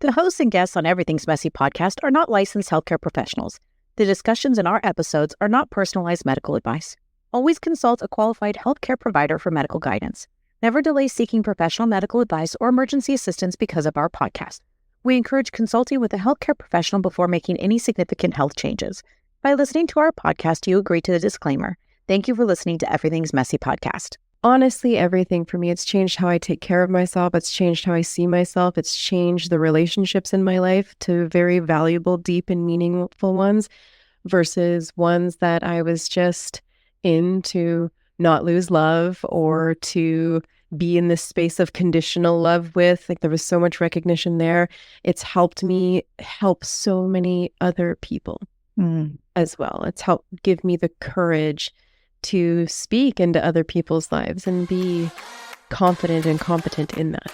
The hosts and guests on Everything's Messy podcast are not licensed healthcare professionals. The discussions in our episodes are not personalized medical advice. Always consult a qualified healthcare provider for medical guidance. Never delay seeking professional medical advice or emergency assistance because of our podcast. We encourage consulting with a healthcare professional before making any significant health changes. By listening to our podcast, you agree to the disclaimer. Thank you for listening to Everything's Messy podcast. Honestly, everything for me. It's changed how I take care of myself. It's changed how I see myself. It's changed the relationships in my life to very valuable, deep, and meaningful ones versus ones that I was just in to not lose love or to be in this space of conditional love with. Like, there was so much recognition there. It's helped me help so many other people as well. It's helped give me the courage to speak into other people's lives and be confident and competent in that.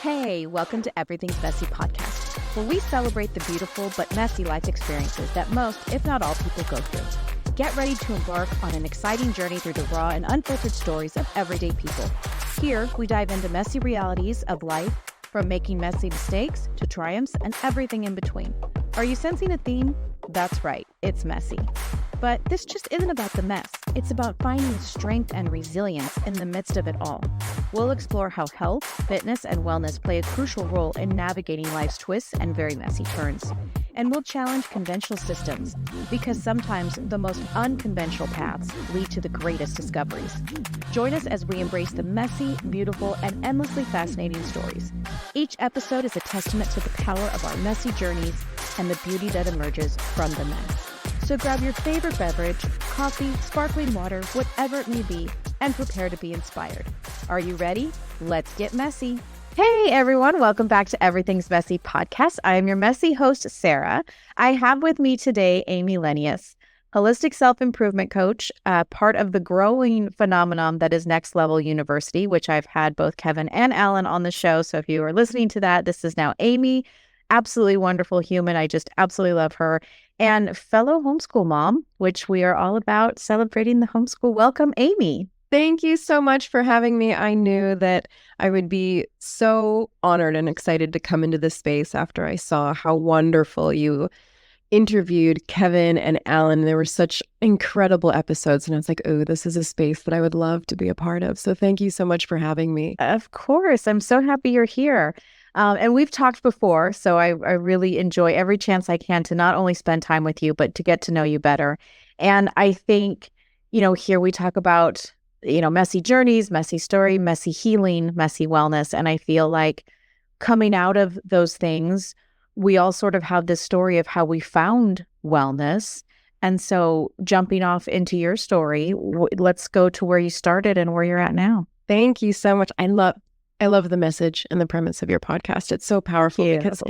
Hey, welcome to Everything's Messy podcast, where we celebrate the beautiful but messy life experiences that most, if not all, people go through. Get ready to embark on an exciting journey through the raw and unfiltered stories of everyday people. Here, we dive into messy realities of life, from making messy mistakes to triumphs and everything in between. Are you sensing a theme? That's right, it's messy. But this just isn't about the mess. It's about finding strength and resilience in the midst of it all. We'll explore how health, fitness, and wellness play a crucial role in navigating life's twists and very messy turns. And we'll challenge conventional systems, because sometimes the most unconventional paths lead to the greatest discoveries. Join us as we embrace the messy, beautiful, and endlessly fascinating stories. Each episode is a testament to the power of our messy journeys and the beauty that emerges from the mess. So grab your favorite beverage, coffee, sparkling water, whatever it may be, and prepare to be inspired. Are you ready? Let's get messy. Hey everyone, welcome back to Everything's Messy podcast. I am your messy host, Sarah. I have with me today Amy Lenius, holistic self-improvement coach, part of the growing phenomenon that is Next Level University, which I've had both Kevin and Alan on the show. So if you are listening to that, this is now Amy. Absolutely wonderful human. I just absolutely love her. And fellow homeschool mom, which we are all about celebrating the homeschool. Welcome, Amy. Thank you so much for having me. I knew that I would be so honored and excited to come into this space after I saw how wonderful you interviewed Kevin and Alan. There were such incredible episodes, and I was like, oh, this is a space that I would love to be a part of. So thank you so much for having me. Of course. I'm so happy you're here. And we've talked before, so I really enjoy every chance I can to not only spend time with you, but to get to know you better. And I think, here we talk about, messy journeys, messy story, messy healing, messy wellness. And I feel like coming out of those things, we all sort of have this story of how we found wellness. And so jumping off into your story, let's go to where you started and where you're at now. Thank you so much. I love the message and the premise of your podcast. It's so powerful because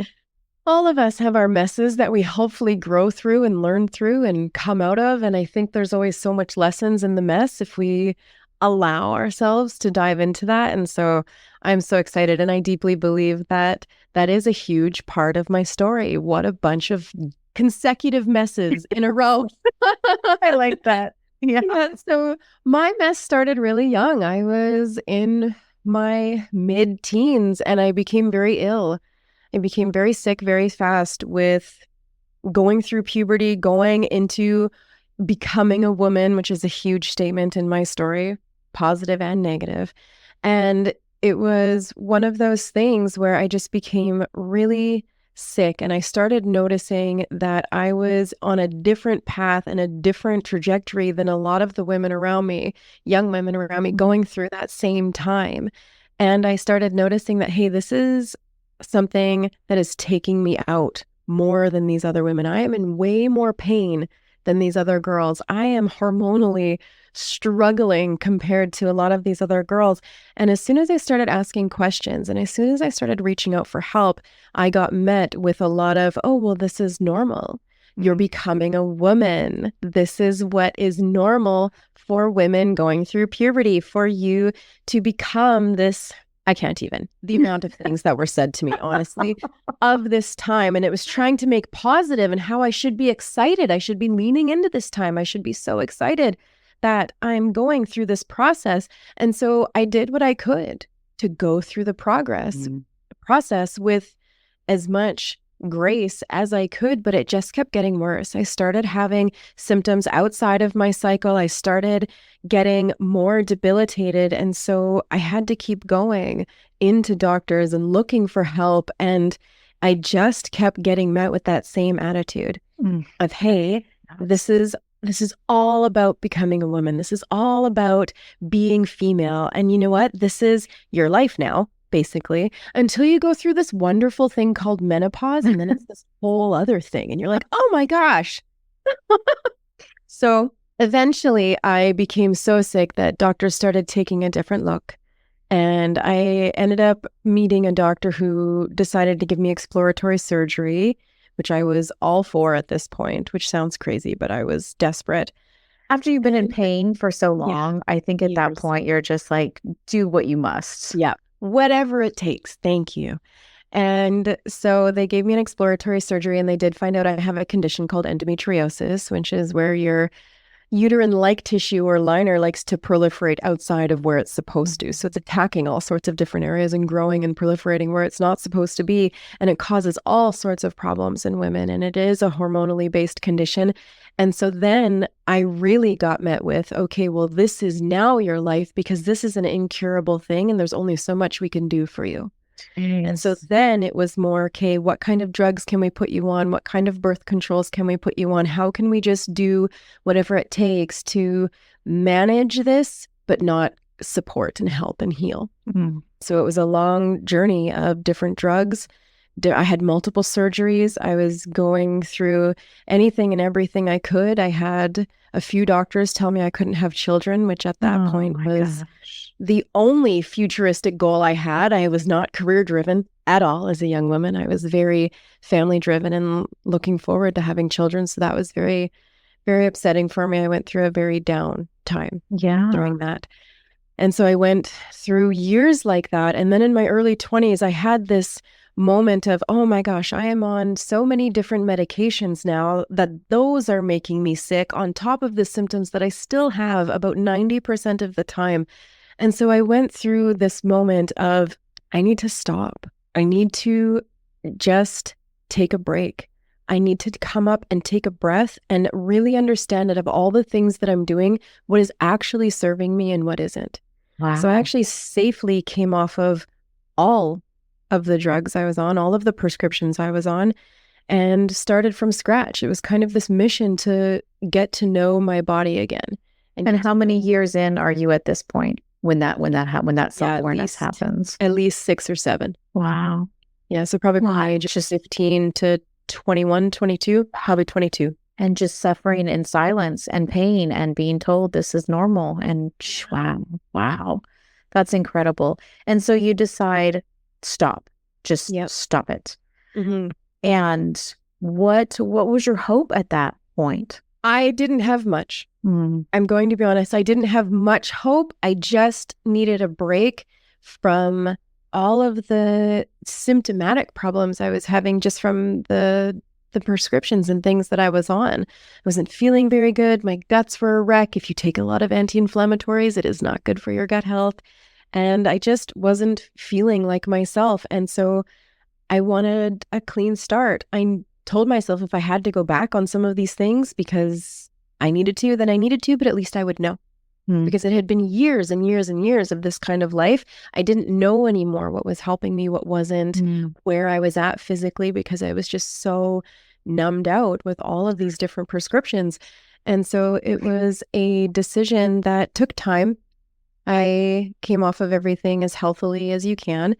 all of us have our messes that we hopefully grow through and learn through and come out of. And I think there's always so much lessons in the mess if we allow ourselves to dive into that. And so I'm so excited. And I deeply believe that that is a huge part of my story. What a bunch of consecutive messes in a row. I like that. Yeah. So my mess started really young. I was in my mid-teens and I became very ill. I became very sick very fast with going through puberty, going into becoming a woman, which is a huge statement in my story, positive and negative. And it was one of those things where I just became really sick and I started noticing that I was on a different path and a different trajectory than a lot of the women around me, young women around me, going through that same time. And I started noticing that, hey, this is something that is taking me out more than these other women. I am in way more pain than these other girls. I am hormonally struggling compared to a lot of these other girls. And as soon as I started asking questions and as soon as I started reaching out for help, I got met with a lot of, oh, well, this is normal. You're becoming a woman. This is what is normal for women going through puberty, for you to become this. I can't even. The amount of things that were said to me, honestly, of this time. And it was trying to make positive and how I should be excited. I should be leaning into this time. I should be so excited that I'm going through this process. And so I did what I could to go through the process with as much grace as I could, but it just kept getting worse. I started having symptoms outside of my cycle. I started getting more debilitated. And so I had to keep going into doctors and looking for help. And I just kept getting met with that same attitude of, hey, this is all about becoming a woman. This is all about being female. And you know what? This is your life now, basically, until you go through this wonderful thing called menopause. And then it's this whole other thing. And you're like, oh my gosh. So eventually I became so sick that doctors started taking a different look. And I ended up meeting a doctor who decided to give me exploratory surgery, which I was all for at this point, which sounds crazy, but I was desperate. After you've been in pain for so long, I think at that Years. point, you're just like, do what you must. Yeah, whatever it takes. Thank you. And so they gave me an exploratory surgery, and they did find out I have a condition called endometriosis, which is where your uterine-like tissue or liner likes to proliferate outside of where it's supposed to. So it's attacking all sorts of different areas and growing and proliferating where it's not supposed to be. And it causes all sorts of problems in women. And it is a hormonally based condition. And so then I really got met with, okay, well, this is now your life because this is an incurable thing and there's only so much we can do for you. And so then it was more, okay, what kind of drugs can we put you on? What kind of birth controls can we put you on? How can we just do whatever it takes to manage this, but not support and help and heal? So it was a long journey of different drugs. I had multiple surgeries. I was going through anything and everything I could. I had a few doctors tell me I couldn't have children, which at that point was the only futuristic goal I had. I was not career driven at all as a young woman. I was very family driven and looking forward to having children. So that was very, very upsetting for me. I went through a very down time during that. And so I went through years like that. And then in my early 20s, I had this moment of, oh my gosh, I am on so many different medications now that those are making me sick on top of the symptoms that I still have about 90% of the time. And so I went through this moment of, I need to stop. I need to just take a break. I need to come up and take a breath and really understand that of all the things that I'm doing, what is actually serving me and what isn't. Wow. So I actually safely came off of all of the drugs I was on, all of the prescriptions I was on, and started from scratch. It was kind of this mission to get to know my body again. And how many years in are you at this point when that self-awareness happens? At least 6 or 7. Wow. Yeah, so probably from my age of 15 to 21, 22, probably 22. And just suffering in silence and pain and being told this is normal. And wow, that's incredible. And so you decide, stop, just stop it. Mm-hmm. And what was your hope at that point? I didn't have much. I'm going to be honest. I didn't have much hope. I just needed a break from all of the symptomatic problems I was having just from the prescriptions and things that I was on. I wasn't feeling very good. My guts were a wreck. If you take a lot of anti-inflammatories, it is not good for your gut health. And I just wasn't feeling like myself. And so I wanted a clean start. I told myself if I had to go back on some of these things because I needed to, then I needed to, but at least I would know. Because it had been years and years and years of this kind of life. I didn't know anymore what was helping me, what wasn't, where I was at physically, because I was just so numbed out with all of these different prescriptions. And so it was a decision that took time. I came off of everything as healthily as you can.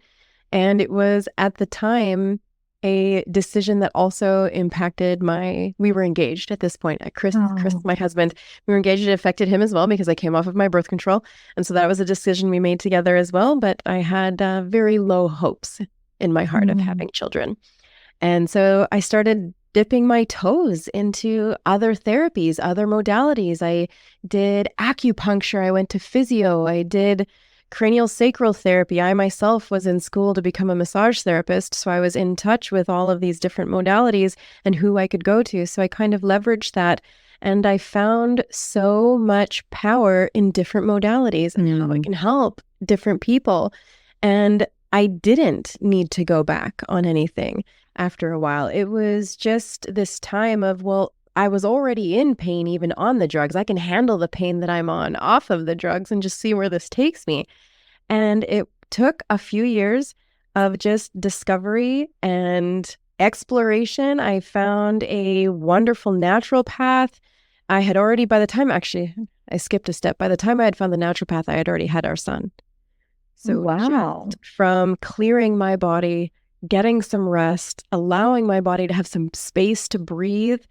And it was at the time a decision that also impacted we were engaged at this point. Chris, my husband, we were engaged. It affected him as well because I came off of my birth control. And so that was a decision we made together as well. But I had very low hopes in my heart of having children. And so I started dipping my toes into other therapies, other modalities. I did acupuncture. I went to physio. I did cranial sacral therapy. I myself was in school to become a massage therapist, so I was in touch with all of these different modalities and who I could go to. So I kind of leveraged that, and I found so much power in different modalities and how it can help different people. And I didn't need to go back on anything after a while. It was just this time of, well, I was already in pain even on the drugs. I can handle the pain that I'm on off of the drugs and just see where this takes me. And it took a few years of just discovery and exploration. I found a wonderful naturopath. I had already, by the time, actually, I skipped a step. By the time I had found the naturopath, I had already had our son. So Wow. just from clearing my body, getting some rest, allowing my body to have some space to breathe,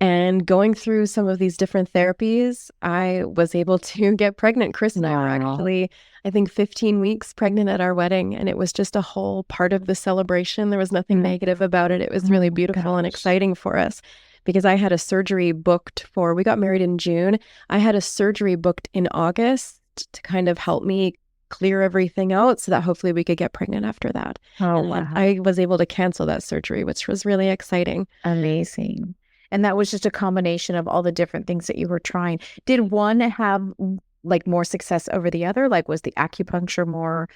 and going through some of these different therapies, I was able to get pregnant. Chris and I were actually, I think, 15 weeks pregnant at our wedding, and it was just a whole part of the celebration. There was nothing negative about it. It was really beautiful and exciting for us because I had a surgery booked for, we got married in June. I had a surgery booked in August to kind of help me clear everything out so that hopefully we could get pregnant after that. Oh, And wow. I was able to cancel that surgery, which was really exciting. Amazing. And that was just a combination of all the different things that you were trying. Did one have like more success over the other? Like was the acupuncture more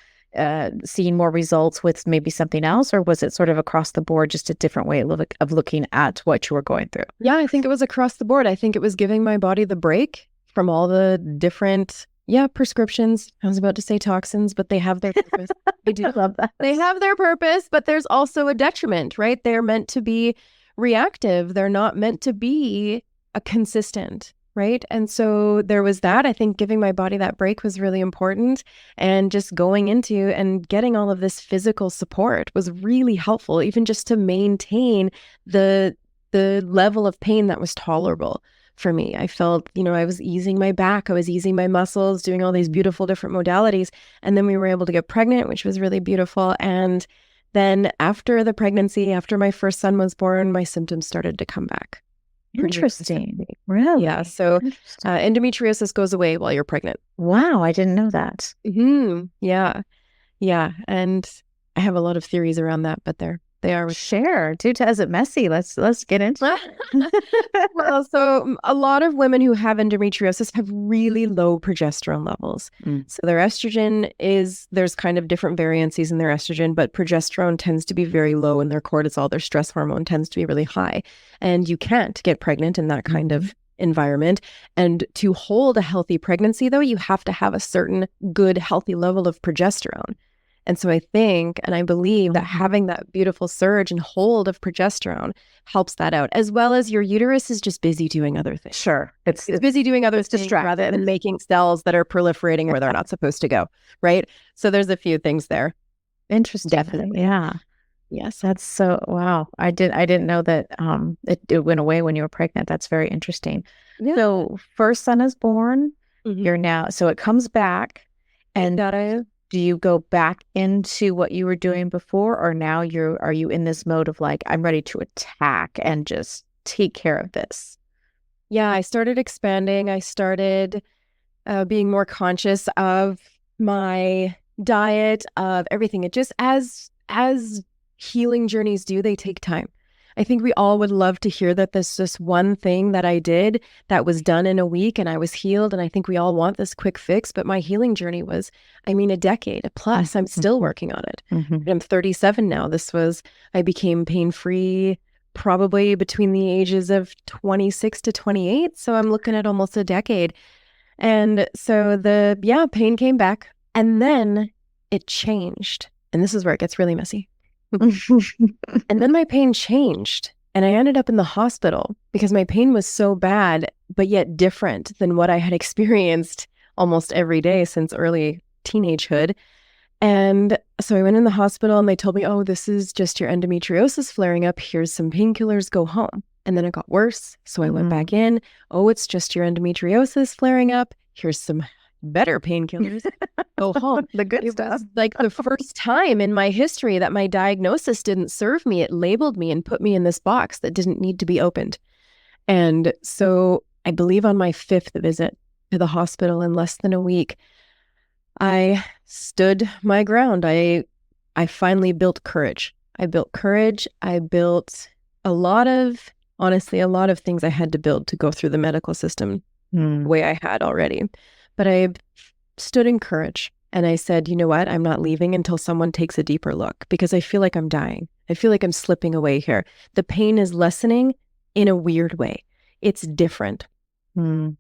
seeing more results with maybe something else, or was it sort of across the board, just a different way of looking at what you were going through? Yeah, I think it was across the board. I think it was giving my body the break from all the different prescriptions. I was about to say toxins, but they have their purpose. I do love that. They have their purpose, but there's also a detriment, right? They're meant to be reactive. They're not meant to be a consistent, right? And so there was that. I think giving my body that break was really important, and just going into and getting all of this physical support was really helpful, even just to maintain the level of pain that was tolerable for me. I felt, I was easing my back, I was easing my muscles, doing all these beautiful different modalities. And then we were able to get pregnant, which was really beautiful. And then after the pregnancy, after my first son was born, my symptoms started to come back. Interesting. Really? Yeah. So endometriosis goes away while you're pregnant. Wow. I didn't know that. Yeah. Yeah. And I have a lot of theories around that, but they are. Share. Do tell. Is it messy? Let's get into it. Well, so a lot of women who have endometriosis have really low progesterone levels. So their estrogen there's kind of different variances in their estrogen, but progesterone tends to be very low, and their cortisol, their stress hormone, tends to be really high. And you can't get pregnant in that kind of environment. And to hold a healthy pregnancy, though, you have to have a certain good, healthy level of progesterone. And so I think, and I believe, that having that beautiful surge and hold of progesterone helps that out, as well as your uterus is just busy doing other things. Sure. It's busy doing other things rather than making cells that are proliferating where they're not supposed to go, right? So there's a few things there. Interesting. Definitely. Yeah. Yes. That's so, wow. I didn't know that it went away when you were pregnant. That's very interesting. Yeah. So first son is born. You're now, so it comes back, and do you go back into what you were doing before, or now are you in this mode of like, I'm ready to attack and just take care of this? Yeah, I started expanding. I started being more conscious of my diet, of everything. It just, as healing journeys do, they take time. I think we all would love to hear that there's this one thing that I did that was done in a week and I was healed. And I think we all want this quick fix, but my healing journey was, a decade plus. I'm still working on it. I'm 37 now. I became pain-free probably between the ages of 26 to 28. So I'm looking at almost a decade. And so pain came back, and then it changed. And this is where it gets really messy. And then my pain changed, and I ended up in the hospital because my pain was so bad, but yet different than what I had experienced almost every day since early teenagehood. And so I went in the hospital, and they told me, oh, this is just your endometriosis flaring up. Here's some painkillers, go home. And then it got worse. So I went back in. Oh, it's just your endometriosis flaring up. Here's some better painkillers. Go home. The good It stuff. was like the first time in my history that my diagnosis didn't serve me. It labeled me and put me in this box that didn't need to be opened. And so I believe on my 5th visit to the hospital in less than a week, I stood my ground. I finally built courage. I built courage. I built a lot of things I had to build to go through the medical system the way I had already. But I stood in courage. And I said, you know what? I'm not leaving until someone takes a deeper look because I feel like I'm dying. I feel like I'm slipping away here. The pain is lessening in a weird way. It's different.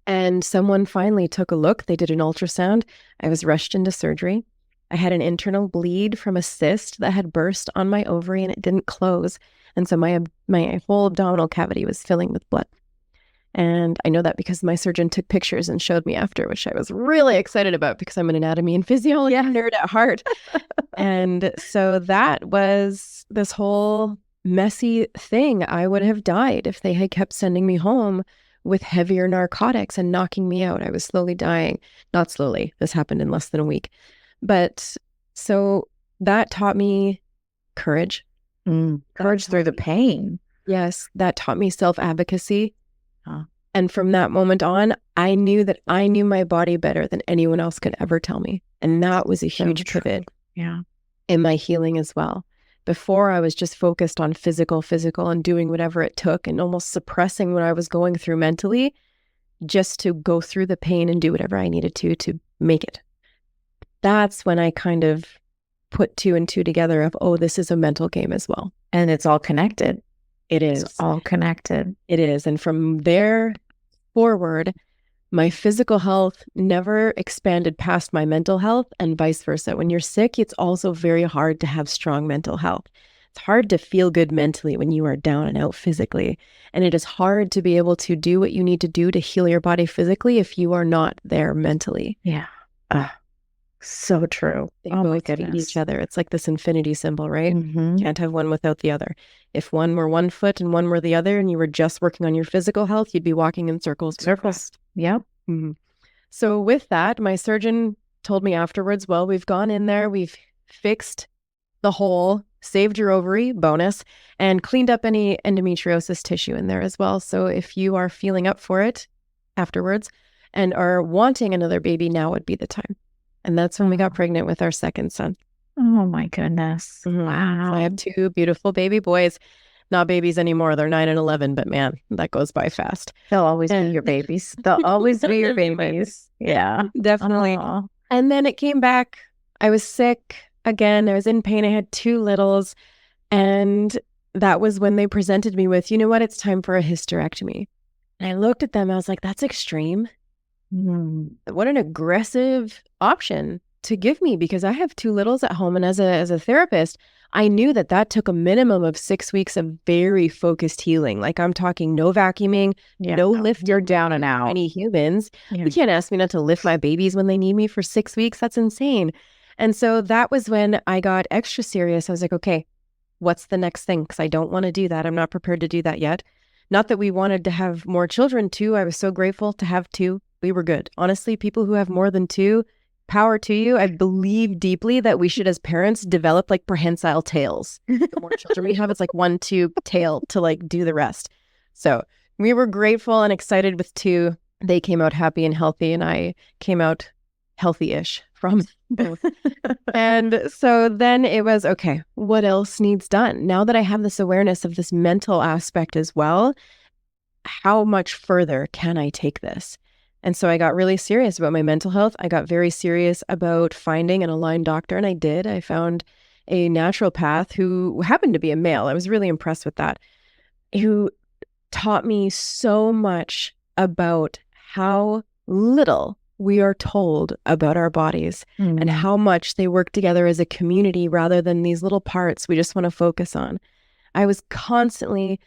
And someone finally took a look. They did an ultrasound. I was rushed into surgery. I had an internal bleed from a cyst that had burst on my ovary and it didn't close. And so my whole abdominal cavity was filling with blood. And I know that because my surgeon took pictures and showed me after, which I was really excited about because I'm an anatomy and physiology nerd at heart. And so that was this whole messy thing. I would have died if they had kept sending me home with heavier narcotics and knocking me out. I was slowly dying. Not slowly. This happened in less than a week. But so that taught me courage. Courage through the pain. Yes. That taught me self-advocacy. And from that moment on, I knew that I knew my body better than anyone else could ever tell me. And that was a huge pivot in my healing as well. Before, I was just focused on physical, and doing whatever it took and almost suppressing what I was going through mentally just to go through the pain and do whatever I needed to make it. That's when I kind of put 2 and 2 together of, oh, this is a mental game as well. And it's all connected. It is. It's all connected. It is. And from there forward, my physical health never expanded past my mental health and vice versa. When you're sick, it's also very hard to have strong mental health. It's hard to feel good mentally when you are down and out physically. And it is hard to be able to do what you need to do to heal your body physically if you are not there mentally. Yeah. So true. They both feed each other. It's like this infinity symbol, right? Can't have one without the other. If one were one foot and one were the other and you were just working on your physical health, you'd be walking in circles. Yep. So with that, my surgeon told me afterwards, well, we've gone in there, we've fixed the hole, saved your ovary, bonus, and cleaned up any endometriosis tissue in there as well. So if you are feeling up for it afterwards and are wanting another baby, now would be the time. And that's when we got pregnant with our second son. Oh my goodness. Wow. So I have 2 beautiful baby boys. Not babies anymore. They're 9 and 11, but man, that goes by fast. They'll always be your babies. They'll always be your babies. Yeah, definitely. And then it came back. I was sick again. I was in pain. I had 2 littles. And that was when they presented me with, you know what, it's time for a hysterectomy. And I looked at them. I was like, that's extreme. What an aggressive option to give me, because I have 2 littles at home. And as a therapist, I knew that took a minimum of 6 weeks of very focused healing. Like I'm talking no vacuuming, no lift. You're down and out. Any humans. You can't ask me not to lift my babies when they need me for 6 weeks. That's insane. And so that was when I got extra serious. I was like, okay, what's the next thing? Because I don't want to do that. I'm not prepared to do that yet. Not that we wanted to have more children too. I was so grateful to have 2. We were good. Honestly, people who have more than 2, power to you. I believe deeply that we should, as parents, develop like prehensile tails. The more children we have, it's like 1, 2 tail to like do the rest. So we were grateful and excited with 2. They came out happy and healthy, and I came out healthy-ish from both. And so then it was, okay, what else needs done? Now that I have this awareness of this mental aspect as well, how much further can I take this? And so I got really serious about my mental health. I got very serious about finding an aligned doctor, and I did. I found a naturopath who happened to be a male. I was really impressed with that, who taught me so much about how little we are told about our bodies and how much they work together as a community rather than these little parts we just want to focus on. I was constantly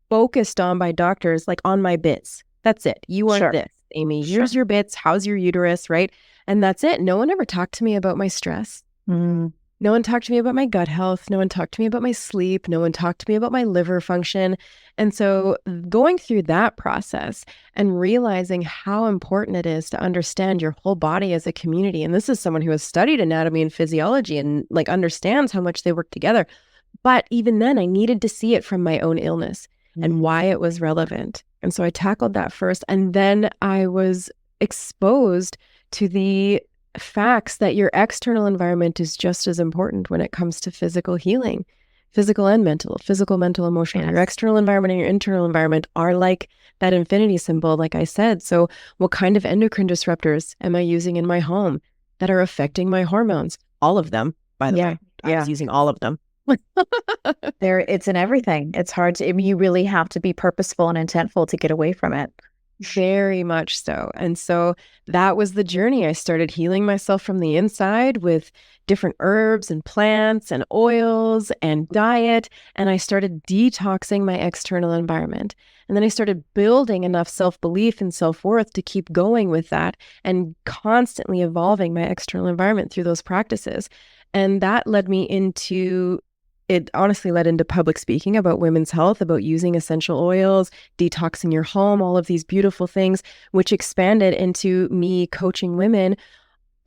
focused on by doctors, like on my bits. That's it. You are this. Amy, here's your bits. How's your uterus, right? And that's it. No one ever talked to me about my stress. No one talked to me about my gut health. No one talked to me about my sleep. No one talked to me about my liver function. And so going through that process and realizing how important it is to understand your whole body as a community. And this is someone who has studied anatomy and physiology and like understands how much they work together. But even then, I needed to see it from my own illness and why it was relevant. And so I tackled that first. And then I was exposed to the facts that your external environment is just as important when it comes to physical healing, physical and mental, physical, mental, emotional. Your external environment and your internal environment are like that infinity symbol, like I said. So what kind of endocrine disruptors am I using in my home? that are affecting my hormones. All of them, by the way. I was using all of them. It's in everything. It's hard to, I mean, you really have to be purposeful and intentful to get away from it. Very much so. And so that was the journey. I started healing myself from the inside with different herbs and plants and oils and diet. And I started detoxing my external environment. And then I started building enough self-belief and self-worth to keep going with that and constantly evolving my external environment through those practices. And that led me into it honestly led into public speaking about women's health, about using essential oils, detoxing your home, all of these beautiful things, which expanded into me coaching women.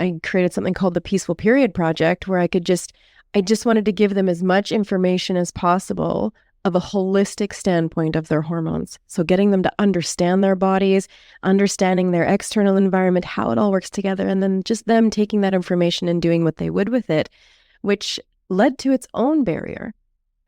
I created something called the Peaceful Period Project, where I just wanted to give them as much information as possible of a holistic standpoint of their hormones. So getting them to understand their bodies, understanding their external environment, how it all works together, and then just them taking that information and doing what they would with it, which led to its own barrier.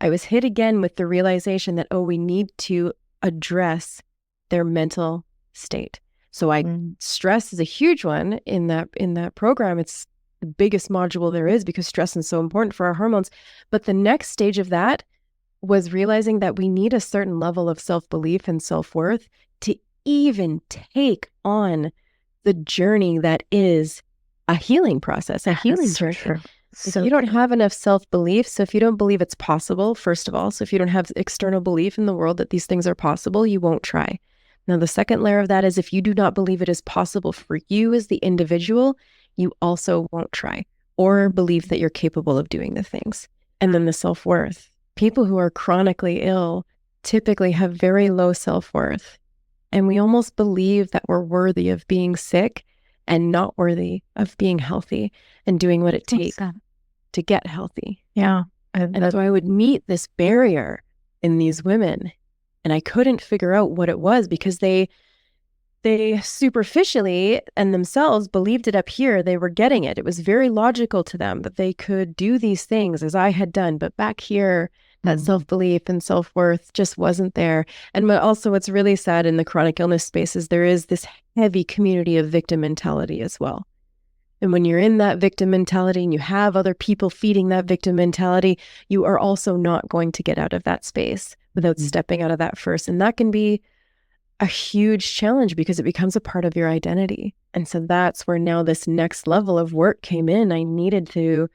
I was hit again with the realization that, we need to address their mental state. So stress is a huge one in that program. It's the biggest module there is because stress is so important for our hormones. But the next stage of that was realizing that we need a certain level of self-belief and self-worth to even take on the journey that is a healing process, a healing journey. Sure. If you don't have enough self-belief, so if you don't believe it's possible, first of all, so if you don't have external belief in the world that these things are possible, you won't try. Now, the second layer of that is if you do not believe it is possible for you as the individual, you also won't try or believe that you're capable of doing the things. And then the self-worth. People who are chronically ill typically have very low self-worth. And we almost believe that we're worthy of being sick and not worthy of being healthy and doing what it takes to get healthy. Yeah. And so I would meet this barrier in these women, and I couldn't figure out what it was because they superficially and themselves believed it up here. They were getting it. It was very logical to them that they could do these things as I had done. But back here, that self-belief and self-worth just wasn't there. And also what's really sad in the chronic illness space is there is this heavy community of victim mentality as well. And when you're in that victim mentality and you have other people feeding that victim mentality, you are also not going to get out of that space without stepping out of that first. And that can be a huge challenge because it becomes a part of your identity. And so that's where now this next level of work came in. I needed to,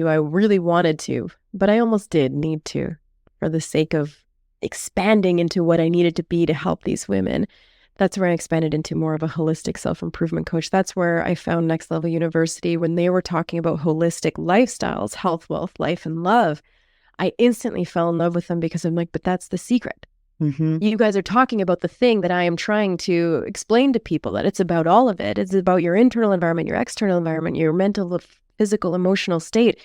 I really wanted to, but I almost did need to for the sake of expanding into what I needed to be to help these women. That's where I expanded into more of a holistic self-improvement coach. That's where I found Next Level University when they were talking about holistic lifestyles, health, wealth, life, and love. I instantly fell in love with them because I'm like, but that's the secret. You guys are talking about the thing that I am trying to explain to people, that it's about all of it. It's about your internal environment, your external environment, your mental, physical, emotional state.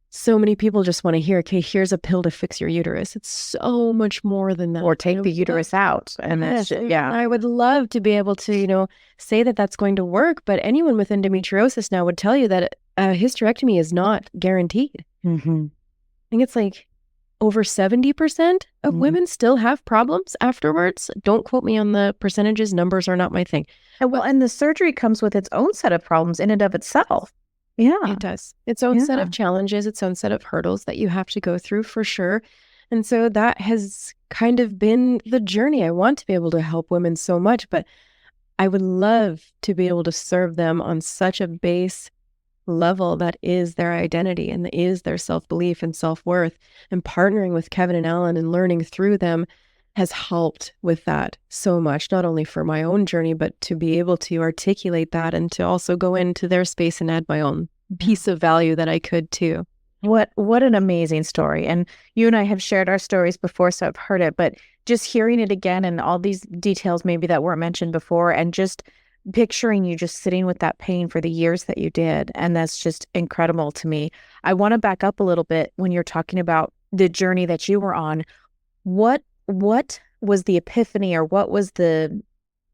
So many people just want to hear, okay, here's a pill to fix your uterus. It's so much more than that. Or take the uterus out. And that's, I would love to be able to, say that that's going to work. But anyone with endometriosis now would tell you that a hysterectomy is not guaranteed. I think it's like over 70% of women still have problems afterwards. Don't quote me on the percentages. Numbers are not my thing. And the surgery comes with its own set of problems in and of itself. Yeah. It does. Its own set of challenges, its own set of hurdles that you have to go through for sure. And so that has kind of been the journey. I want to be able to help women so much, but I would love to be able to serve them on such a base level that is their identity and is their self-belief and self-worth. And partnering with Kevin and Alan and learning through them has helped with that so much, not only for my own journey, but to be able to articulate that and to also go into their space and add my own piece of value that I could too. What an amazing story. And you and I have shared our stories before, so I've heard it, but just hearing it again and all these details maybe that weren't mentioned before, and just picturing you just sitting with that pain for the years that you did. And that's just incredible to me. I want to back up a little bit when you're talking about the journey that you were on. What was the epiphany, or what was the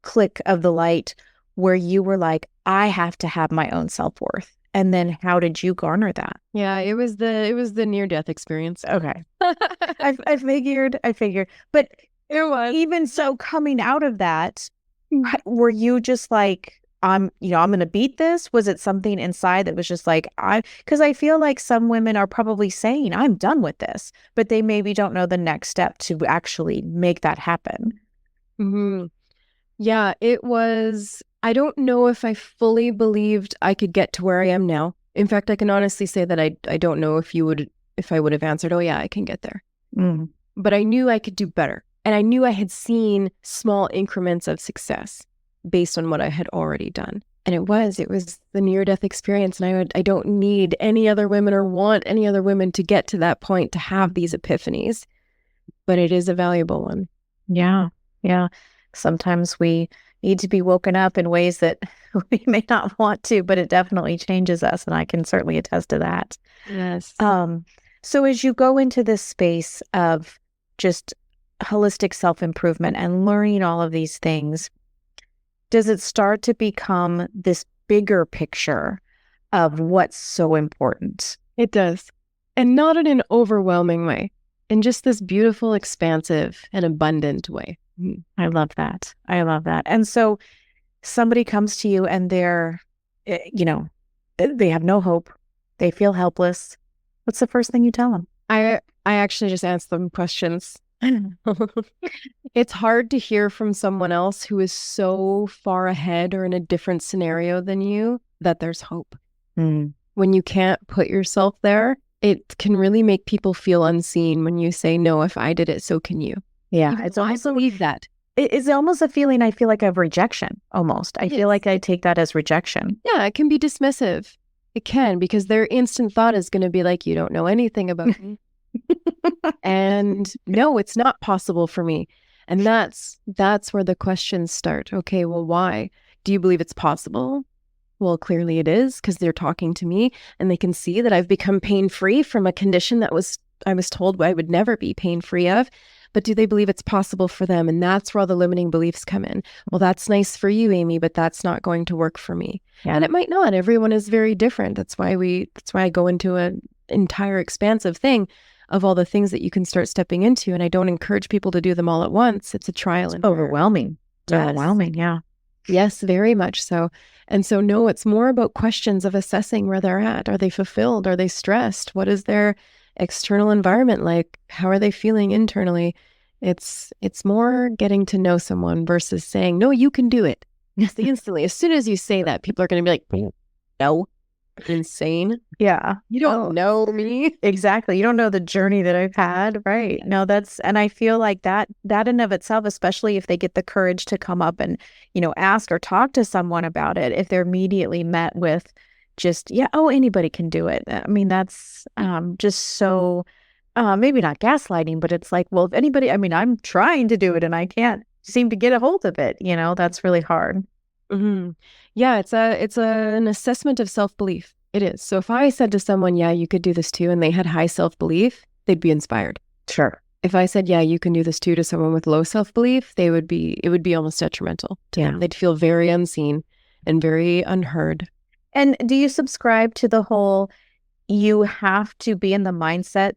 click of the light where you were like, I have to have my own self-worth? And then how did you garner that? Yeah, it was the near-death experience. Okay. I figured. But it was. Even so, coming out of that, were you just like, I'm going to beat this? Was it something inside that was just like, because I feel like some women are probably saying, I'm done with this, but they maybe don't know the next step to actually make that happen. Mm-hmm. Yeah, it was, I don't know if I fully believed I could get to where I am now. In fact, I can honestly say that I don't know if I would have answered, oh yeah, I can get there. Mm. But I knew I could do better. And I knew I had seen small increments of success based on what I had already done. And it was the near-death experience. And I don't need any other women or want any other women to get to that point to have these epiphanies. But it is a valuable one. Yeah. Yeah. Sometimes we need to be woken up in ways that we may not want to, but it definitely changes us. And I can certainly attest to that. Yes. So as you go into this space of just holistic self-improvement and learning all of these things, does it start to become this bigger picture of what's so important? It does. And not in an overwhelming way, in just this beautiful, expansive, and abundant way. I love that. I love that. And so somebody comes to you and they're, they have no hope. They feel helpless. What's the first thing you tell them? I actually just ask them questions. It's hard to hear from someone else who is so far ahead or in a different scenario than you that there's hope. Mm. When you can't put yourself there, it can really make people feel unseen when you say, no, if I did it, so can you. Yeah, I believe that. It's almost a feeling, I feel like, of rejection, almost. I feel like I take that as rejection. Yeah, it can be dismissive. It can, because their instant thought is going to be like, you don't know anything about me. And no, it's not possible for me. And that's where the questions start. Okay, well, why? Do you believe it's possible? Well, clearly it is, because they're talking to me and they can see that I've become pain-free from a condition that I was told I would never be pain-free of. But do they believe it's possible for them? And that's where all the limiting beliefs come in. Well, that's nice for you, Amy, but that's not going to work for me. Yeah. And it might not. Everyone is very different. That's why I go into an entire expansive thing of all the things that you can start stepping into. And I don't encourage people to do them all at once. It's a trial and overwhelming. Yes. Overwhelming, yeah. Yes, very much so. And so, no, it's more about questions of assessing where they're at. Are they fulfilled? Are they stressed? What is their external environment like? How are they feeling internally? It's more getting to know someone versus saying, no, you can do it. Instantly. As soon as you say that, people are going to be like, no, insane. Yeah. You don't know me. Exactly. You don't know the journey that I've had. Right. No, and I feel like that in and of itself, especially if they get the courage to come up and, ask or talk to someone about it, if they're immediately met with just, anybody can do it. I mean, that's just so, maybe not gaslighting, but it's like, well, if anybody, I'm trying to do it and I can't seem to get a hold of it, that's really hard. Mm-hmm. Yeah, it's an assessment of self-belief. It is. So if I said to someone, yeah, you could do this too, and they had high self-belief, they'd be inspired. Sure. If I said, yeah, you can do this too to someone with low self-belief, it would be almost detrimental to them. They'd feel very unseen and very unheard. And do you subscribe to the whole, you have to be in the mindset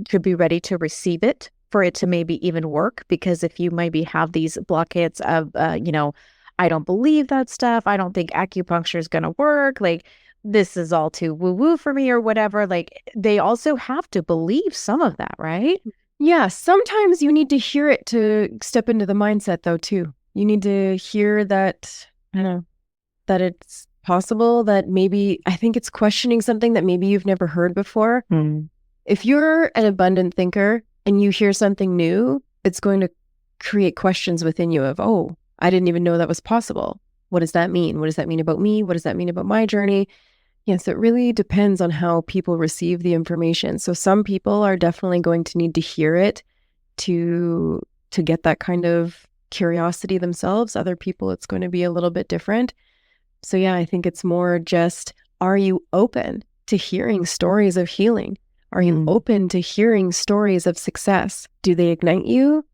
to be ready to receive it for it to maybe even work? Because if you maybe have these blockades of, I don't believe that stuff, I don't think acupuncture is going to work, like this is all too woo-woo for me or whatever, like they also have to believe some of that, right? Yeah, sometimes you need to hear it to step into the mindset though too. You need to hear that, that it's possible, that maybe, I think it's questioning something that maybe you've never heard before. If you're an abundant thinker and you hear something new, it's going to create questions within you of, oh, I didn't even know that was possible. What does that mean? What does that mean about me? What does that mean about my journey? Yes, it really depends on how people receive the information. So some people are definitely going to need to hear it to get that kind of curiosity themselves. Other people, it's going to be a little bit different. So yeah, I think it's more just, are you open to hearing stories of healing? Are you open to hearing stories of success? Do they ignite you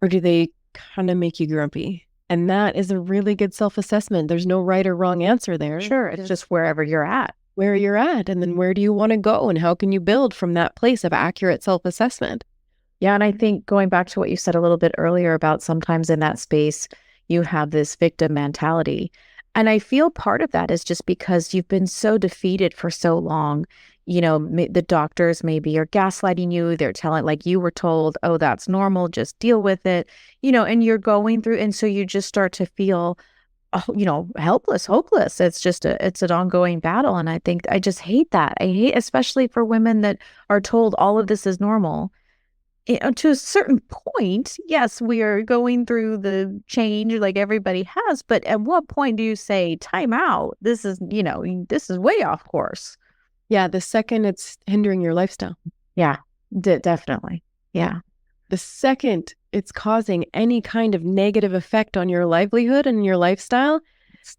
or do they kind of make you grumpy? And that is a really good self-assessment. There's no right or wrong answer there. Sure. It's just wherever you're at. Where you're at. And then where do you want to go? And how can you build from that place of accurate self-assessment? Yeah. And I think going back to what you said a little bit earlier about sometimes in that space, you have this victim mentality. And I feel part of that is just because you've been so defeated for so long. The doctors maybe are gaslighting you. They're telling, like you were told, oh, that's normal, just deal with it, and you're going through. And so you just start to feel, helpless, hopeless. It's an ongoing battle. And I think I just hate that. I hate, especially for women that are told all of this is normal. To a certain point, yes, we are going through the change like everybody has, but at what point do you say, time out? This is way off course. Yeah, the second it's hindering your lifestyle. Yeah, definitely. Yeah. The second it's causing any kind of negative effect on your livelihood and your lifestyle,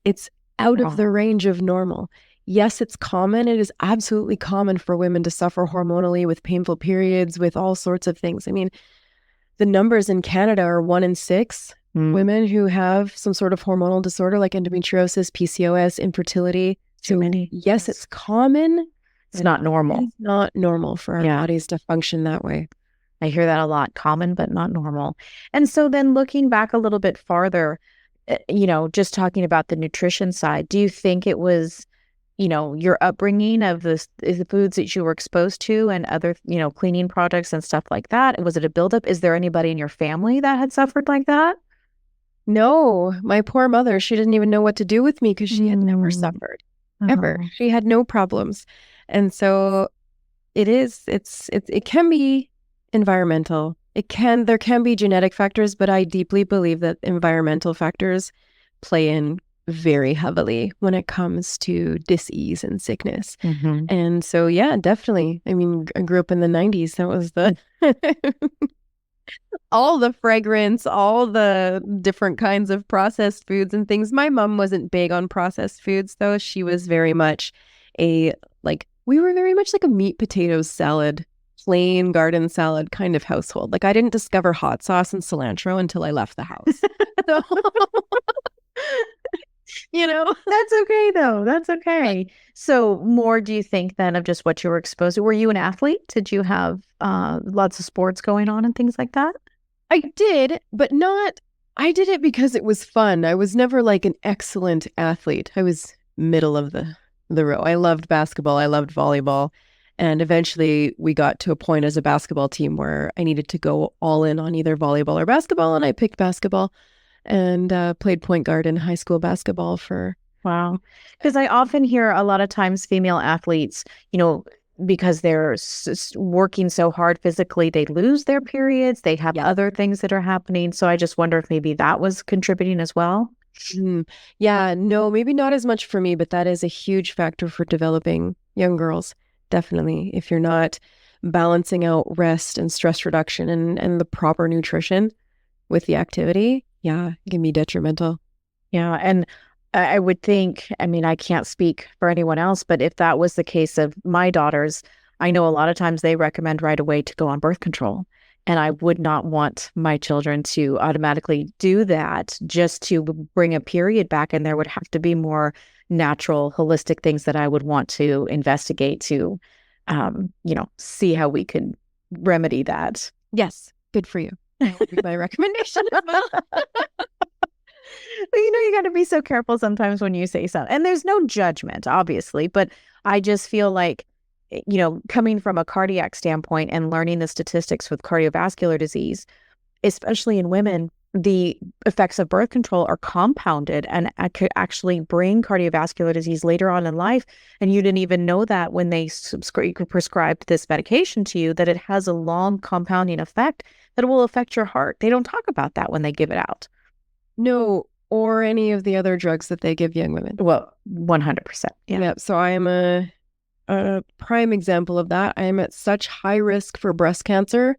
it's out of the range of normal. Yes, it's common. It is absolutely common for women to suffer hormonally with painful periods, with all sorts of things. I mean, the numbers in Canada are 1 in 6 women who have some sort of hormonal disorder like endometriosis, PCOS, infertility. Too many. Yes, it's common. It's not normal. It's not normal for our bodies to function that way. I hear that a lot. Common, but not normal. And so then looking back a little bit farther, just talking about the nutrition side, do you think it was your upbringing of the foods that you were exposed to and other, cleaning products and stuff like that? Was it a buildup? Is there anybody in your family that had suffered like that? No, my poor mother, she didn't even know what to do with me because she had never suffered, ever. She had no problems. And so it can be environmental. There can be genetic factors, but I deeply believe that environmental factors play in very heavily when it comes to dis-ease and sickness. And so, yeah, definitely. I mean, I grew up in the 90s. That was the all the fragrance, all the different kinds of processed foods and things. My mom wasn't big on processed foods, though. She was very much we were very much like a meat, potatoes, salad, plain garden salad kind of household. Like, I didn't discover hot sauce and cilantro until I left the house. So That's okay though. That's okay. So more, do you think then of just what you were exposed to? Were you an athlete? Did you have lots of sports going on and things like that? I did, but I did it because it was fun. I was never like an excellent athlete. I was middle of the row. I loved basketball. I loved volleyball. And eventually we got to a point as a basketball team where I needed to go all in on either volleyball or basketball. And I picked basketball and played point guard in high school basketball for... Wow. Because I often hear a lot of times female athletes, because they're working so hard physically, they lose their periods. They have other things that are happening. So I just wonder if maybe that was contributing as well. Yeah, no, maybe not as much for me, but that is a huge factor for developing young girls. Definitely. If you're not balancing out rest and stress reduction and the proper nutrition with the activity, it can be detrimental. Yeah. And I would think, I mean, I can't speak for anyone else, but if that was the case of my daughters, I know a lot of times they recommend right away to go on birth control. And I would not want my children to automatically do that just to bring a period back. And there would have to be more natural, holistic things that I would want to investigate to, see how we could remedy that. Yes. Good for you. That would be my recommendation as well. But you got to be so careful sometimes when you say something. And there's no judgment, obviously, but I just feel like, coming from a cardiac standpoint and learning the statistics with cardiovascular disease, especially in women, the effects of birth control are compounded and could actually bring cardiovascular disease later on in life. And you didn't even know that when they prescribed this medication to you, that it has a long compounding effect that will affect your heart. They don't talk about that when they give it out. No, or any of the other drugs that they give young women. Well, 100%. Yeah. So I am a prime example of that. I am at such high risk for breast cancer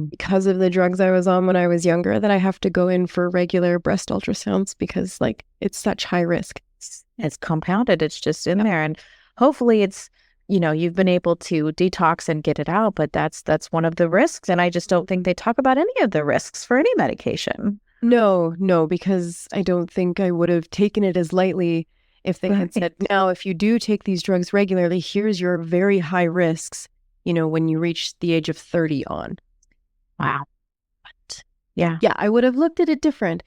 because of the drugs I was on when I was younger that I have to go in for regular breast ultrasounds because it's such high risk. It's compounded. It's just in there. And hopefully it's, you've been able to detox and get it out, but that's one of the risks. And I just don't think they talk about any of the risks for any medication. No, because I don't think I would have taken it as lightly if they had said, now, if you do take these drugs regularly, here's your very high risks, when you reach the age of 30 on. Wow. But, yeah, I would have looked at it different.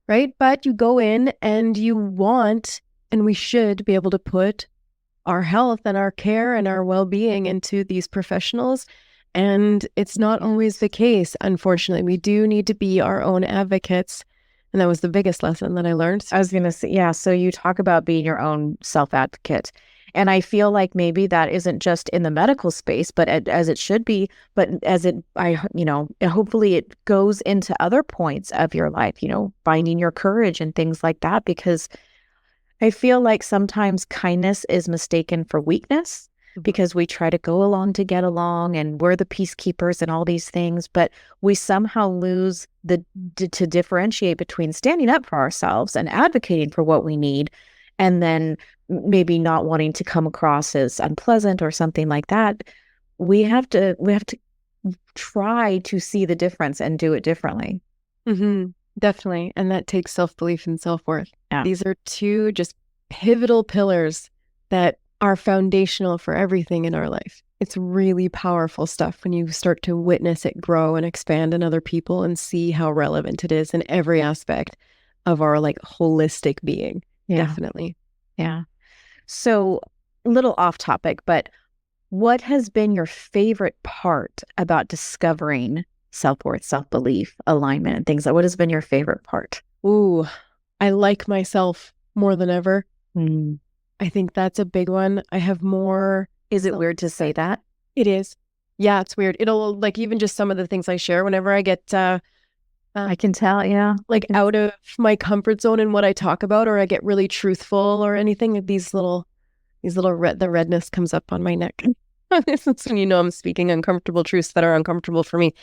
right? But you go in and you want, and we should be able to put our health and our care and our well-being into these professionals. And it's not always the case, unfortunately. We do need to be our own advocates. And that was the biggest lesson that I learned. I was going to say, yeah. So you talk about being your own self-advocate. And I feel like maybe that isn't just in the medical space, but as it should be, but hopefully it goes into other points of your life, finding your courage and things like that, because I feel like sometimes kindness is mistaken for weakness because we try to go along to get along and we're the peacekeepers and all these things, but we somehow lose to differentiate between standing up for ourselves and advocating for what we need, and then maybe not wanting to come across as unpleasant or something like that. We have to try to see the difference and do it differently. Mm-hmm. Definitely. And that takes self-belief and self-worth. Yeah. These are two just pivotal pillars that are foundational for everything in our life. It's really powerful stuff when you start to witness it grow and expand in other people and see how relevant it is in every aspect of our holistic being. Yeah. Definitely. Yeah. So a little off topic, but what has been your favorite part about discovering self-worth, self-belief, alignment, and things what has been your favorite part? Ooh, I like myself more than ever. Mm. I think that's a big one. I have more. Is it weird to say that? It is. Yeah, it's weird. It'll even just some of the things I share whenever I get I can tell, yeah. Out of my comfort zone in what I talk about, or I get really truthful or anything, the redness comes up on my neck. This is when I'm speaking uncomfortable truths that are uncomfortable for me.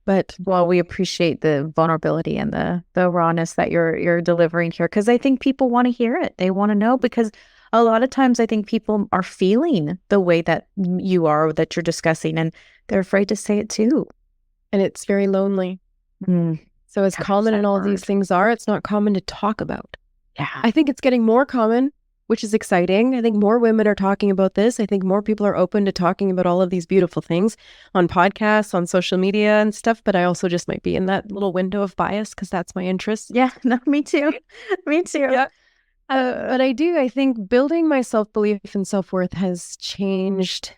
But we appreciate the vulnerability and the rawness that you're delivering here, because I think people want to hear it. They want to know, because a lot of times I think people are feeling the way that you are, that you're discussing, and they're afraid to say it too. And it's very lonely. So as common and all these things are, it's not common to talk about. Yeah. I think it's getting more common, which is exciting. I think more women are talking about this. I think more people are open to talking about all of these beautiful things on podcasts, on social media and stuff. But I also just might be in that little window of bias because that's my interest. Yeah, no, me too. Me too. Yeah. But I think building my self-belief and self-worth has changed,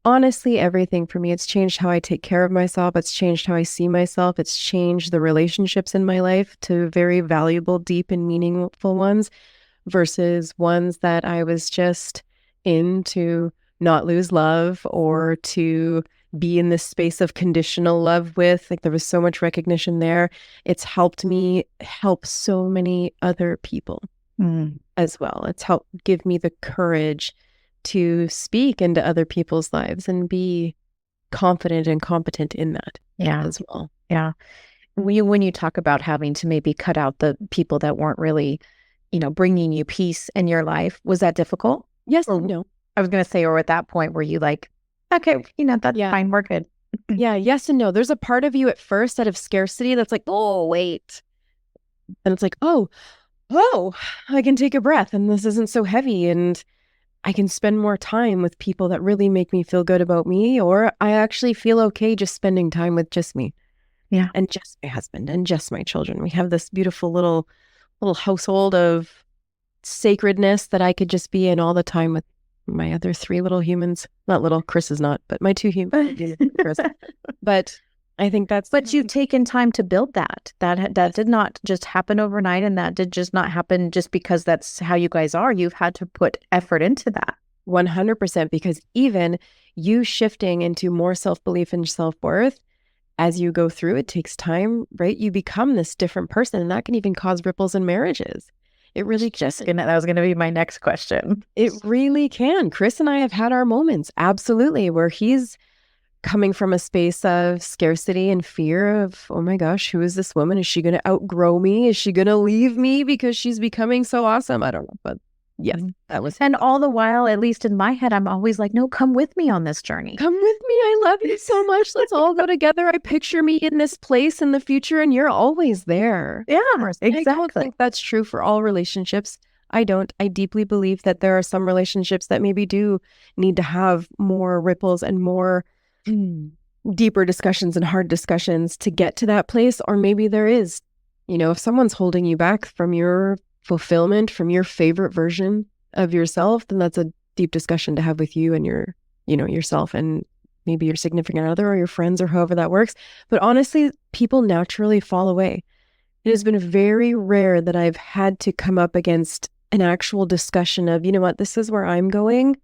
honestly, everything for me. It's changed how I take care of myself. It's changed how I see myself. It's changed the relationships in my life to very valuable, deep, and meaningful ones, versus ones that I was just in to not lose love or to be in this space of conditional love with. There was so much recognition there. It's helped me help so many other people as well. It's helped give me the courage to speak into other people's lives and be confident and competent in that as well. Yeah. When you talk about having to maybe cut out the people that weren't really bringing you peace in your life, was that difficult? Yes. Or no. I was going to say, or at that point were you like, okay, that's fine, we're good. Yeah. Yes and no. There's a part of you at first out of scarcity that's like, oh, wait. And it's like, oh, I can take a breath and this isn't so heavy and I can spend more time with people that really make me feel good about me, or I actually feel okay just spending time with just me. Yeah. And just my husband and just my children. We have this beautiful little household of sacredness that I could just be in all the time with my other 3 little humans. Not little, Chris is not, but my 2 humans. Chris. But I think that's... But you've taken time to build that. That did not just happen overnight, and that did just not happen just because that's how you guys are. You've had to put effort into that. 100%, because even you shifting into more self-belief and self-worth, as you go through, it takes time, right? You become this different person, and that can even cause ripples in marriages. It really that was going to be my next question. It really can. Chris and I have had our moments, absolutely, where he's coming from a space of scarcity and fear of, oh my gosh, who is this woman? Is she going to outgrow me? Is she going to leave me because she's becoming so awesome? I don't know, but yes, that was. And all the while, at least in my head, I'm always like, no, come with me on this journey. Come with me. I love you so much. Let's all go together. I picture me in this place in the future and you're always there. Yeah, exactly. I don't think that's true for all relationships. I don't. I deeply believe that there are some relationships that maybe do need to have more ripples and more deeper discussions and hard discussions to get to that place. Or maybe there is If someone's holding you back from your fulfillment, from your favorite version of yourself, then that's a deep discussion to have with you and yourself and maybe your significant other or your friends or however that works. But honestly, people naturally fall away. It has been very rare that I've had to come up against an actual discussion of, you know what, this is where I'm going.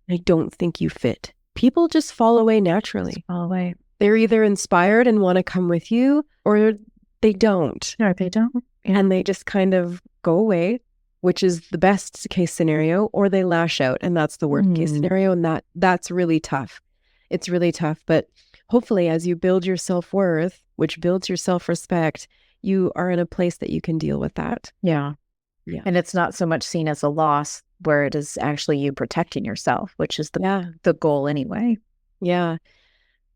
I don't think you fit. People just fall away naturally. Just fall away. They're either inspired and want to come with you, or they don't. Or they don't. Yeah. And they just kind of go away, which is the best case scenario, or they lash out, and that's the worst case scenario. And that's really tough. It's really tough. But hopefully, as you build your self-worth, which builds your self-respect, you are in a place that you can deal with that. Yeah. Yeah. And it's not so much seen as a loss, where it is actually you protecting yourself, which is the goal anyway. Yeah.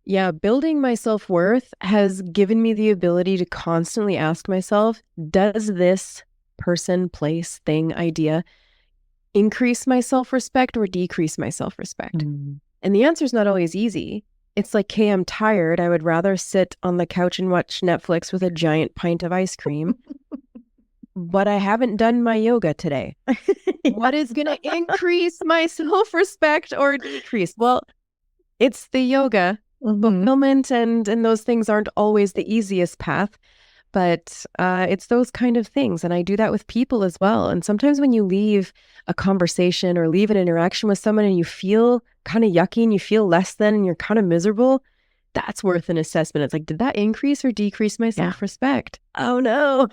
Yeah. Building my self-worth has given me the ability to constantly ask myself, does this person, place, thing, idea increase my self-respect or decrease my self-respect? And the answer is not always easy. It's like, hey, I'm tired. I would rather sit on the couch and watch Netflix with a giant pint of ice cream. But I haven't done my yoga today. What is going to increase my self-respect or decrease? Well, it's the yoga. Fulfillment and those things aren't always the easiest path, but it's those kind of things. And I do that with people as well. And sometimes when you leave a conversation or leave an interaction with someone and you feel kind of yucky and you feel less than and you're kind of miserable, that's worth an assessment. It's like, did that increase or decrease my self-respect? Oh, no.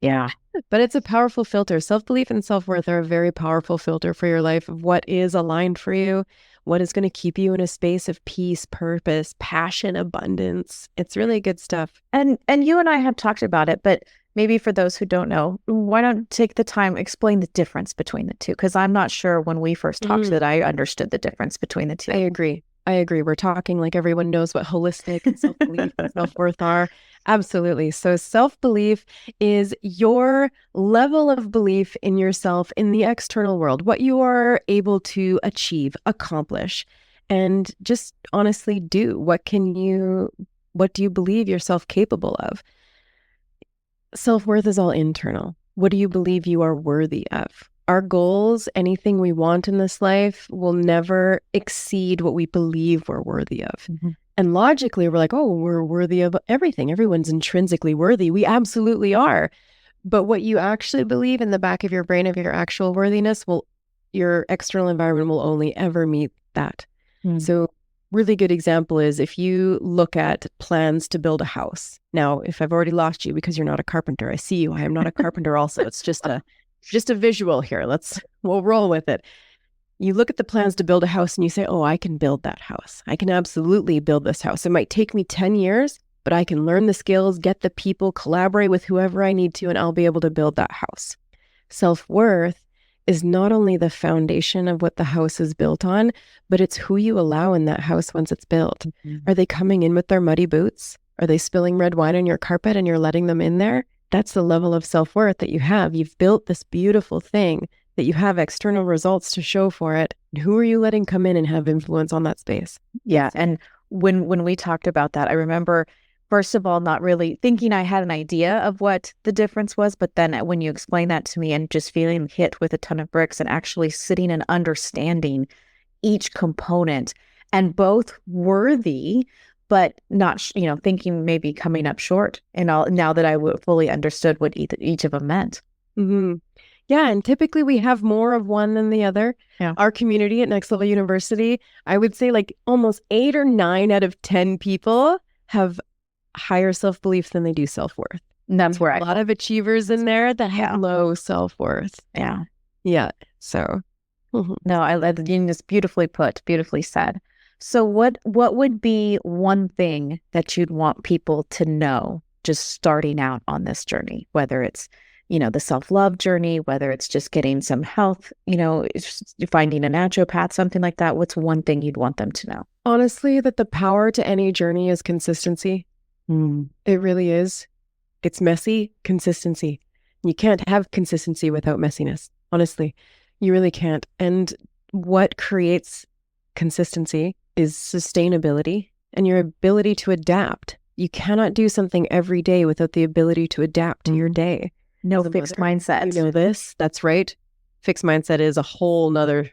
Yeah. But it's a powerful filter. Self-belief and self-worth are a very powerful filter for your life of what is aligned for you, what is going to keep you in a space of peace, purpose, passion, abundance. It's really good stuff. And you and I have talked about it, but maybe for those who don't know, why don't take the time, explain the difference between the two? Because I'm not sure when we first talked that I understood the difference between the two. I agree. We're talking like everyone knows what holistic and self-belief and self-worth are. Absolutely. So self-belief is your level of belief in yourself in the external world, what you are able to achieve, accomplish, and just honestly do. What do you believe yourself capable of? Self-worth is all internal. What do you believe you are worthy of? Our goals, anything we want in this life, will never exceed what we believe we're worthy of. And logically, we're like, oh, we're worthy of everything. Everyone's intrinsically worthy. We absolutely are. But what you actually believe in the back of your brain of your actual worthiness, your external environment will only ever meet that. So really good example is if you look at plans to build a house. Now, if I've already lost you because you're not a carpenter, I see you. I am not a carpenter also. It's just a visual here. We'll roll with it. You look at the plans to build a house and you say, oh, I can build that house. I can absolutely build this house. It might take me 10 years, but I can learn the skills, get the people, collaborate with whoever I need to, and I'll be able to build that house. Self-worth is not only the foundation of what the house is built on, but it's who you allow in that house once it's built. Are they coming in with their muddy boots? Are they spilling red wine on your carpet and you're letting them in there? That's the level of self-worth that you have. You've built this beautiful thing that you have external results to show for it. Who are you letting come in and have influence on that space? Yeah. And when we talked about that, I remember, first of all, not really thinking I had an idea of what the difference was. But then when you explained that to me and just feeling hit with a ton of bricks and actually sitting and understanding each component and both worthy, but not, thinking maybe coming up short and all, now that I fully understood what each of them meant. Yeah, and typically we have more of one than the other. Yeah. Our community at Next Level University, I would say like almost 8 or 9 out of 10 people have higher self-belief than they do self-worth. And that's where a lot of achievers in there that have low self-worth. Yeah. Yeah. So. No, I love this. Beautifully put, beautifully said. So what would be one thing that you'd want people to know just starting out on this journey, whether it's, the self-love journey, whether it's just getting some health, finding a naturopath, something like that? What's one thing you'd want them to know? Honestly, that the power to any journey is consistency. It really is. It's messy, consistency. You can't have consistency without messiness. Honestly, you really can't. And what creates consistency is sustainability and your ability to adapt. You cannot do something every day without the ability to adapt to your day. No fixed mindset. You know this? That's right. Fixed mindset is a whole nother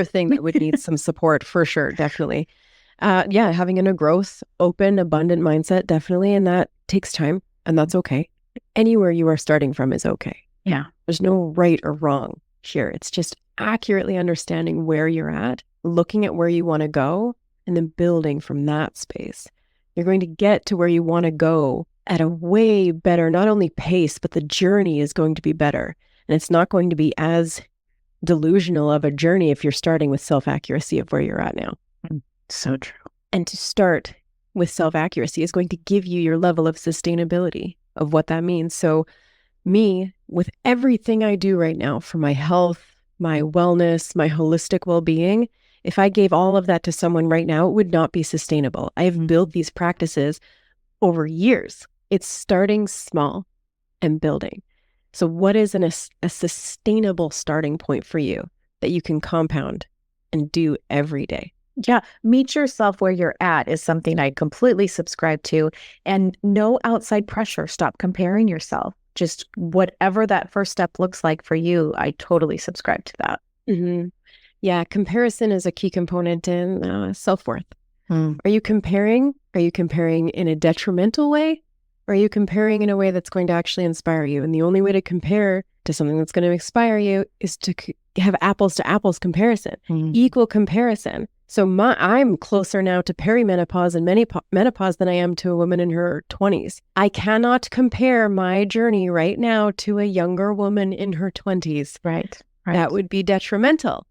thing that would need some support for sure. Definitely. Having a growth, open, abundant mindset, definitely. And that takes time, and that's okay. Anywhere you are starting from is okay. Yeah. There's no right or wrong here. It's just accurately understanding where you're at, looking at where you want to go, and then building from that space. You're going to get to where you want to go at a way better, not only pace, but the journey is going to be better. And it's not going to be as delusional of a journey if you're starting with self-accuracy of where you're at now. So true. And to start with self-accuracy is going to give you your level of sustainability of what that means. So me, with everything I do right now for my health, my wellness, my holistic well-being, if I gave all of that to someone right now, it would not be sustainable. I have built these practices over years. It's starting small and building. So what is a sustainable starting point for you that you can compound and do every day? Yeah. Meet yourself where you're at is something I completely subscribe to. And no outside pressure. Stop comparing yourself. Just whatever that first step looks like for you, I totally subscribe to that. Mm-hmm. Yeah. Comparison is a key component in self-worth. Are you comparing? Are you comparing in a detrimental way? Or are you comparing in a way that's going to actually inspire you? And the only way to compare to something that's going to inspire you is to have apples to apples comparison, equal comparison. So I'm closer now to perimenopause and menopause than I am to a woman in her 20s. I cannot compare my journey right now to a younger woman in her 20s. Right. That would be detrimental.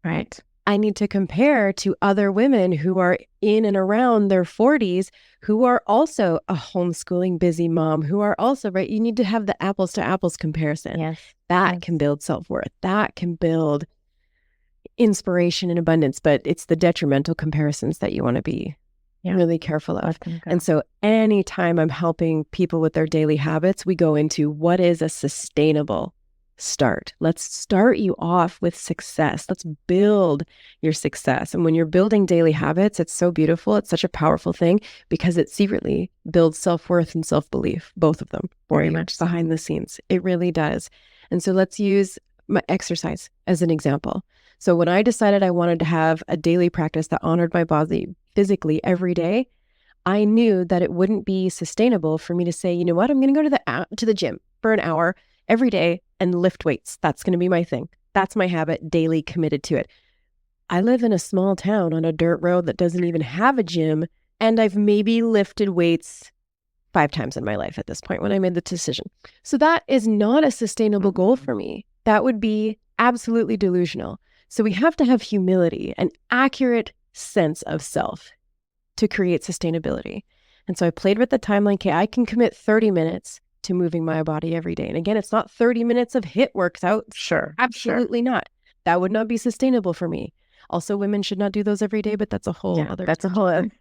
Right. I need to compare to other women who are in and around their 40s who are also a homeschooling busy mom, who are also, right? You need to have the apples to apples comparison. Yes. That can build self-worth. That can build inspiration and abundance, but it's the detrimental comparisons that you want to be really careful of. And so anytime I'm helping people with their daily habits, we go into what is a sustainable start. Let's start you off with success. Let's build your success. And when you're building daily habits, it's so beautiful. It's such a powerful thing because it secretly builds self-worth and self-belief, both of them, very much behind the scenes. It really does. And so let's use my exercise as an example. So when I decided I wanted to have a daily practice that honored my body physically every day, I knew that it wouldn't be sustainable for me to say, you know what, I'm going to go to the gym for an hour every day and lift weights. That's going to be my thing. That's my habit, daily committed to it. I live in a small town on a dirt road that doesn't even have a gym, and I've maybe lifted weights 5 times in my life at this point when I made the decision. So that is not a sustainable goal for me. That would be absolutely delusional. So we have to have humility, an accurate sense of self to create sustainability. And so I played with the timeline. Okay, I can commit 30 minutes to moving my body every day. And again, it's not 30 minutes of HIIT workouts. Sure. Absolutely not. That would not be sustainable for me. Also, women should not do those every day, but that's a whole other. That's a whole other.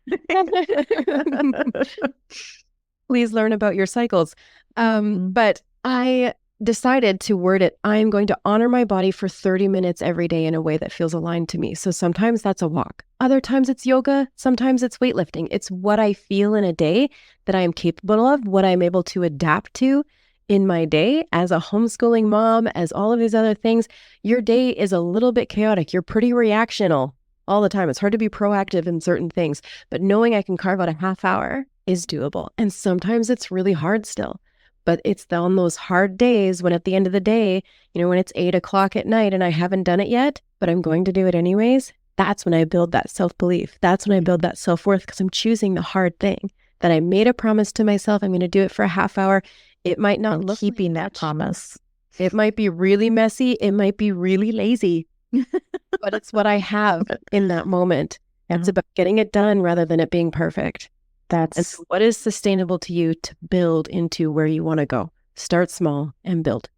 Please learn about your cycles. But I decided to word it, I'm going to honor my body for 30 minutes every day in a way that feels aligned to me. So sometimes that's a walk. Other times it's yoga. Sometimes it's weightlifting. It's what I feel in a day that I am capable of, what I'm able to adapt to in my day as a homeschooling mom, as all of these other things. Your day is a little bit chaotic. You're pretty reactional all the time. It's hard to be proactive in certain things, but knowing I can carve out a half hour is doable. And sometimes it's really hard still. But it's on those hard days when at the end of the day, when it's 8 o'clock at night and I haven't done it yet, but I'm going to do it anyways, that's when I build that self-belief. That's when I build that self-worth because I'm choosing the hard thing that I made a promise to myself. I'm going to do it for a half hour. It might not look keeping that promise. It might be really messy. It might be really lazy, but it's what I have in that moment. Yeah. It's about getting it done rather than it being perfect. And so what is sustainable to you to build into where you want to go? Start small and build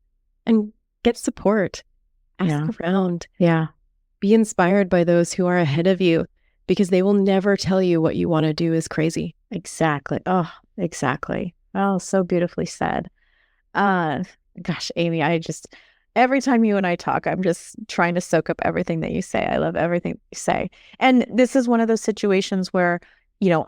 and get support. Ask around. Yeah. Be inspired by those who are ahead of you because they will never tell you what you want to do is crazy. Exactly. Oh, exactly. Oh, so beautifully said. Gosh, Amy, every time you and I talk, I'm just trying to soak up everything that you say. I love everything you say. And this is one of those situations where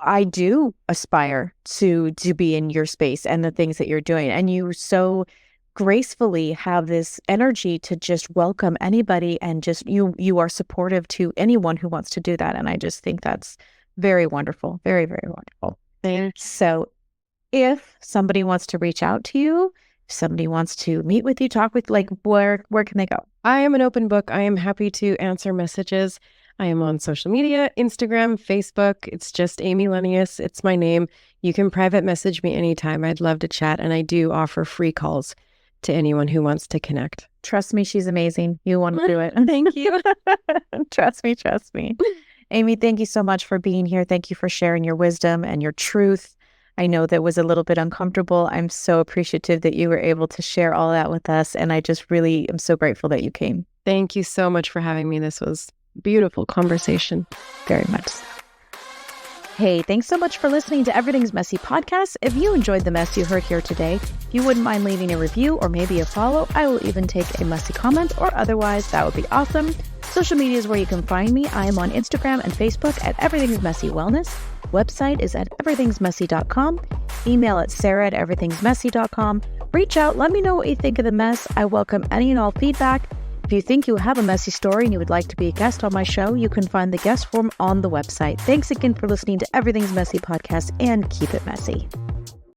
I do aspire to be in your space and the things that you're doing. And you so gracefully have this energy to just welcome anybody, and just you are supportive to anyone who wants to do that. And I just think that's very wonderful. Very, very wonderful. Thanks. So if somebody wants to reach out to you, if somebody wants to meet with you, talk with, like, where can they go? I am an open book. I am happy to answer messages. I am on social media, Instagram, Facebook. It's just Amy Lenius. It's my name. You can private message me anytime. I'd love to chat. And I do offer free calls to anyone who wants to connect. Trust me, she's amazing. You want to do it. Thank you. Trust me. Amy, thank you so much for being here. Thank you for sharing your wisdom and your truth. I know that was a little bit uncomfortable. I'm so appreciative that you were able to share all that with us. And I just really am so grateful that you came. Thank you so much for having me. This was a beautiful conversation. Very much so. Hey, thanks so much for listening to Everything's Messy podcast. If you enjoyed the mess you heard here today, if you wouldn't mind leaving a review or maybe a follow, I will even take a messy comment, or otherwise, that would be awesome. Social media is where you can find me. I am on Instagram and Facebook at Everything's Messy Wellness. Website is at everythingsmessy.com. Email at sarah@everythingsmessy.com. Reach out. Let me know what you think of the mess. I welcome any and all feedback. If you think you have a messy story and you would like to be a guest on my show, you can find the guest form on the website. Thanks again for listening to Everything's Messy podcast, and keep it messy.